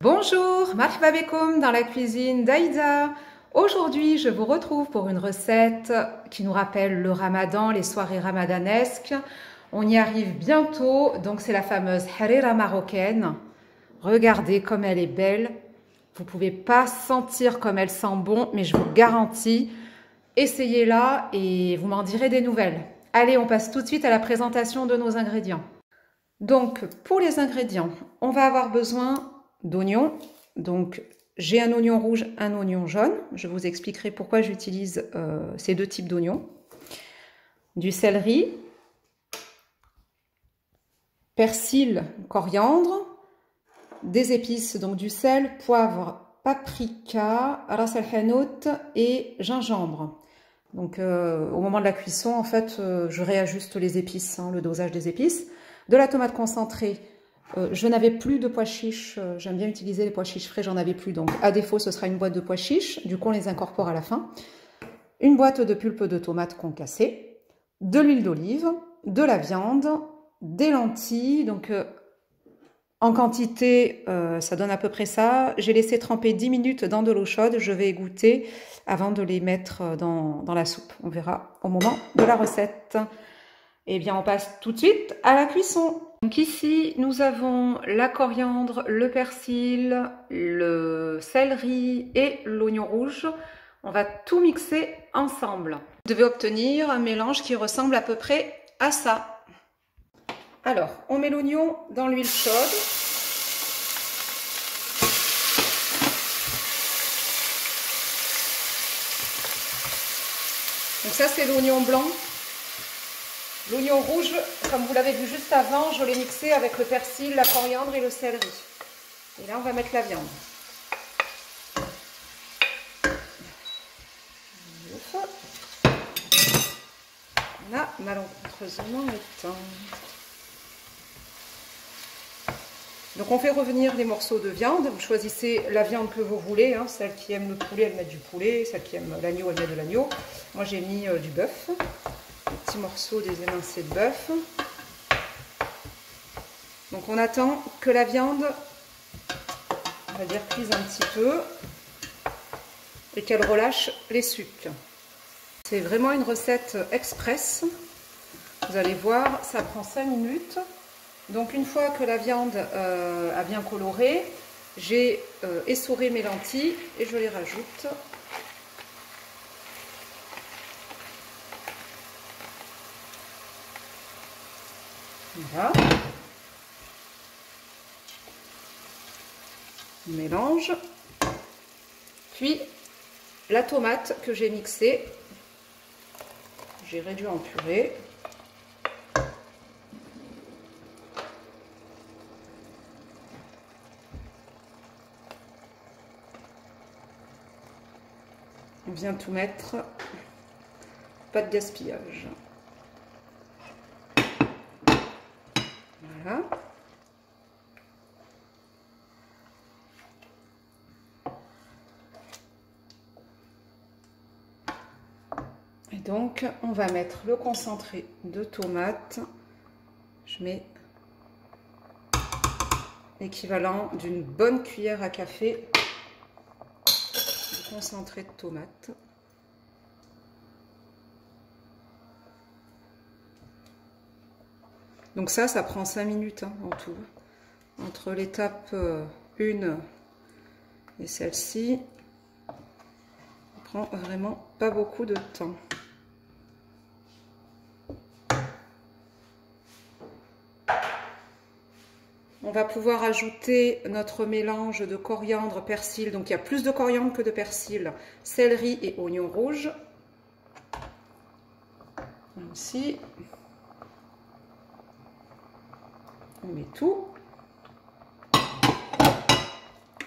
Bonjour, marhaba bekoum dans la cuisine d'Aïda. Aujourd'hui, je vous retrouve pour une recette qui nous rappelle le ramadan, les soirées ramadanesques. On y arrive bientôt, donc c'est la fameuse harira marocaine. Regardez comme elle est belle. Vous ne pouvez pas sentir comme elle sent bon, mais je vous garantis, essayez-la et vous m'en direz des nouvelles. Allez, on passe tout de suite à la présentation de nos ingrédients. Donc, pour les ingrédients, on va avoir besoin d'oignons. Donc, j'ai un oignon rouge, un oignon jaune. Je vous expliquerai pourquoi j'utilise ces deux types d'oignons. Du céleri, persil, coriandre, des épices, donc du sel, poivre, paprika, ras el hanout et gingembre. Donc, au moment de la cuisson, en fait, je réajuste les épices, le dosage des épices. De la tomate concentrée. Je n'avais plus de pois chiches, j'aime bien utiliser les pois chiches frais, j'en avais plus, donc à défaut ce sera une boîte de pois chiches, du coup on les incorpore à la fin. Une boîte de pulpe de tomate concassée, de l'huile d'olive, de la viande, des lentilles, donc en quantité ça donne à peu près ça. J'ai laissé tremper 10 minutes dans de l'eau chaude, je vais égoutter avant de les mettre dans la soupe, on verra au moment de la recette. Eh bien, on passe tout de suite à la cuisson. Donc ici, nous avons la coriandre, le persil, le céleri et l'oignon rouge. On va tout mixer ensemble. Vous devez obtenir un mélange qui ressemble à peu près à ça. Alors, on met l'oignon dans l'huile chaude. Donc ça, c'est l'oignon blanc. L'oignon rouge, comme vous l'avez vu juste avant, je l'ai mixé avec le persil, la coriandre et le céleri. Et là, on va mettre la viande. Là, malencontreusement, le temps. Donc, on fait revenir les morceaux de viande. Vous choisissez la viande que vous voulez. Celle qui aime le poulet, elle met du poulet. Celle qui aime l'agneau, elle met de l'agneau. Moi, j'ai mis du bœuf. Petits morceaux des émincés de bœuf. Donc on attend que la viande, on va dire, cuise un petit peu et qu'elle relâche les sucs. C'est vraiment une recette express. Vous allez voir, ça prend 5 minutes. Donc une fois que la viande a bien coloré, j'ai essoré mes lentilles et je les rajoute. Voilà. On mélange. Puis la tomate que j'ai mixée, j'ai réduit en purée. On vient tout mettre, pas de gaspillage. Voilà. Et donc, on va mettre le concentré de tomate. Je mets l'équivalent d'une bonne cuillère à café de concentré de tomate. Donc ça prend 5 minutes en tout. Entre l'étape 1 et celle-ci, ça prend vraiment pas beaucoup de temps. On va pouvoir ajouter notre mélange de coriandre, persil. Donc il y a plus de coriandre que de persil, céleri et oignon rouge. Ici. On met tout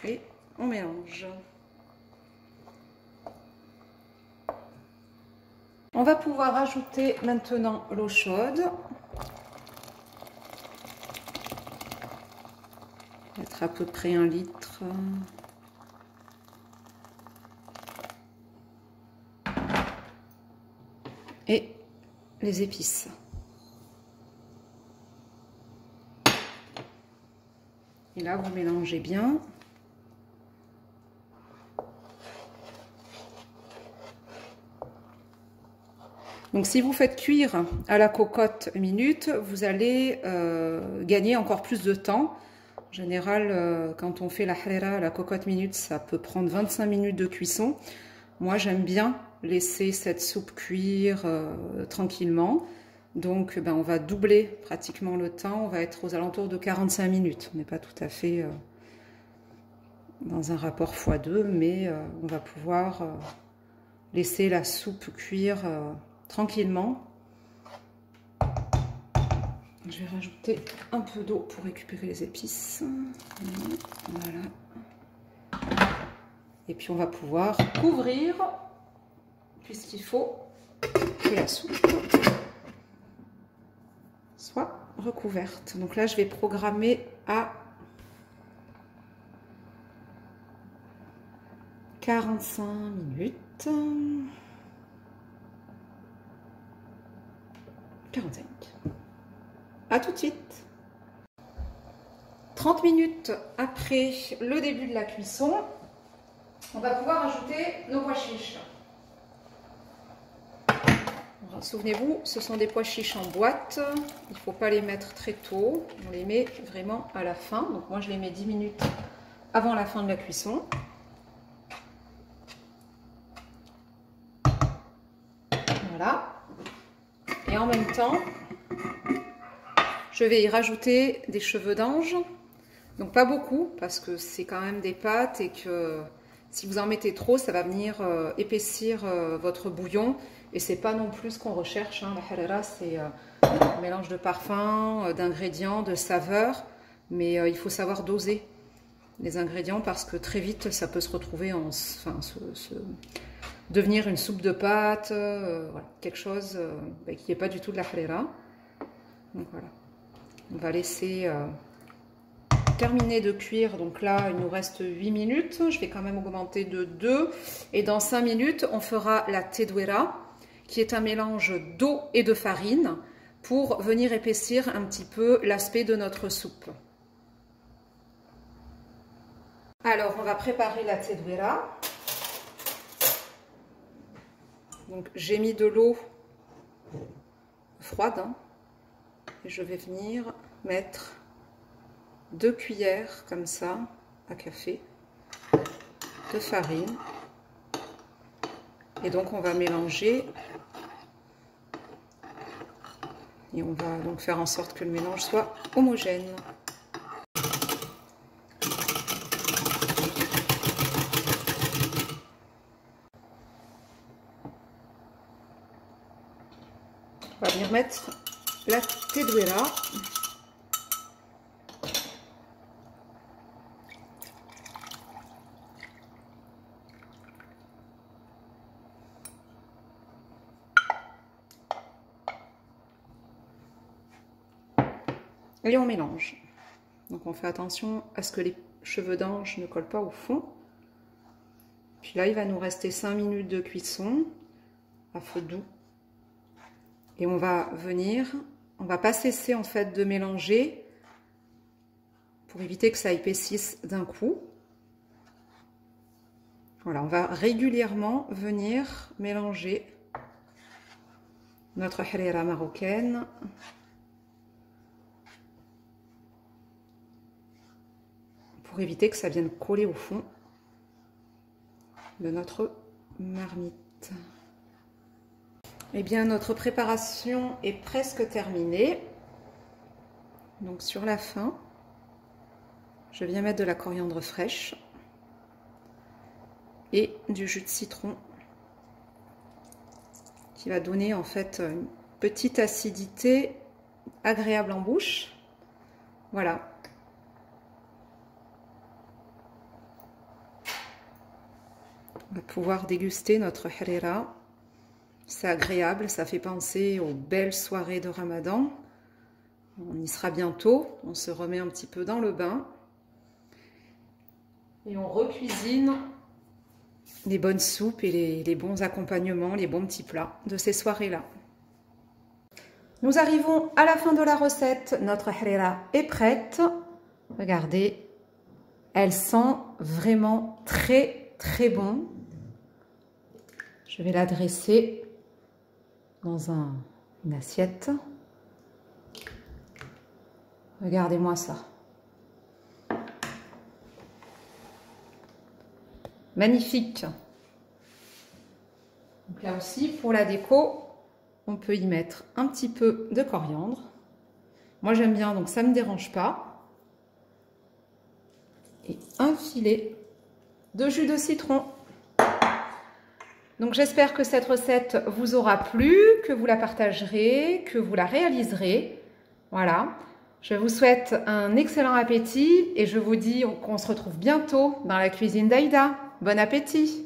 et on mélange. On va pouvoir ajouter maintenant l'eau chaude. Mettre à peu près 1 litre. Et les épices. Et là, vous mélangez bien. Donc si vous faites cuire à la cocotte minute, vous allez gagner encore plus de temps. En général, quand on fait la harira à la cocotte minute, ça peut prendre 25 minutes de cuisson. Moi, j'aime bien laisser cette soupe cuire tranquillement. Donc, on va doubler pratiquement le temps. On va être aux alentours de 45 minutes. On n'est pas tout à fait dans un rapport x2, mais on va pouvoir laisser la soupe cuire tranquillement. Je vais rajouter un peu d'eau pour récupérer les épices. Voilà. Et puis on va pouvoir couvrir, puisqu'il faut que la soupe soit recouverte. Donc là, je vais programmer à 45 minutes. 45. À tout de suite. 30 minutes après le début de la cuisson, on va pouvoir ajouter nos pois chiches. Souvenez-vous, ce sont des pois chiches en boîte. Il ne faut pas les mettre très tôt. On les met vraiment à la fin. Donc moi, je les mets 10 minutes avant la fin de la cuisson. Voilà. Et en même temps, je vais y rajouter des cheveux d'ange. Donc pas beaucoup, parce que c'est quand même des pâtes et que si vous en mettez trop, ça va venir épaissir votre bouillon. Et c'est pas non plus ce qu'on recherche. Hein. La harira, c'est un mélange de parfums, d'ingrédients, de saveurs. Mais il faut savoir doser les ingrédients parce que très vite, ça peut se retrouver en... devenir une soupe de pâtes, voilà, quelque chose qui n'est pas du tout de la harira. Donc voilà. On va laisser terminer de cuire. Donc là, il nous reste 8 minutes. Je vais quand même augmenter de 2. Et dans 5 minutes, on fera la tedouera, qui est un mélange d'eau et de farine pour venir épaissir un petit peu l'aspect de notre soupe. Alors, on va préparer la tedouera. Donc, j'ai mis de l'eau froide, hein, et je vais venir mettre 2 cuillères comme ça à café de farine. Et donc, on va mélanger. Et on va donc faire en sorte que le mélange soit homogène. On va venir mettre la tedouera. Et on mélange. Donc on fait attention à ce que les cheveux d'ange ne collent pas au fond. Puis là, il va nous rester 5 minutes de cuisson à feu doux. Et on va pas cesser en fait de mélanger pour éviter que ça épaississe d'un coup. Voilà, on va régulièrement venir mélanger notre harira marocaine. Pour éviter que ça vienne coller au fond de notre marmite. Eh bien, notre préparation est presque terminée. Donc sur la fin, je viens mettre de la coriandre fraîche et du jus de citron qui va donner en fait une petite acidité agréable en bouche. Voilà. On va pouvoir déguster notre harira. C'est agréable, ça fait penser aux belles soirées de Ramadan. On y sera bientôt, on se remet un petit peu dans le bain. Et on recuisine les bonnes soupes et les bons accompagnements, les bons petits plats de ces soirées-là. Nous arrivons à la fin de la recette. Notre harira est prête. Regardez, elle sent vraiment très très bon. Je vais la dresser dans une assiette. Regardez-moi ça. Magnifique. Donc là aussi, pour la déco, on peut y mettre un petit peu de coriandre. Moi, j'aime bien, donc ça ne me dérange pas. Et un filet de jus de citron. Donc j'espère que cette recette vous aura plu, que vous la partagerez, que vous la réaliserez. Voilà. Je vous souhaite un excellent appétit et je vous dis qu'on se retrouve bientôt dans la cuisine d'Aïda. Bon appétit!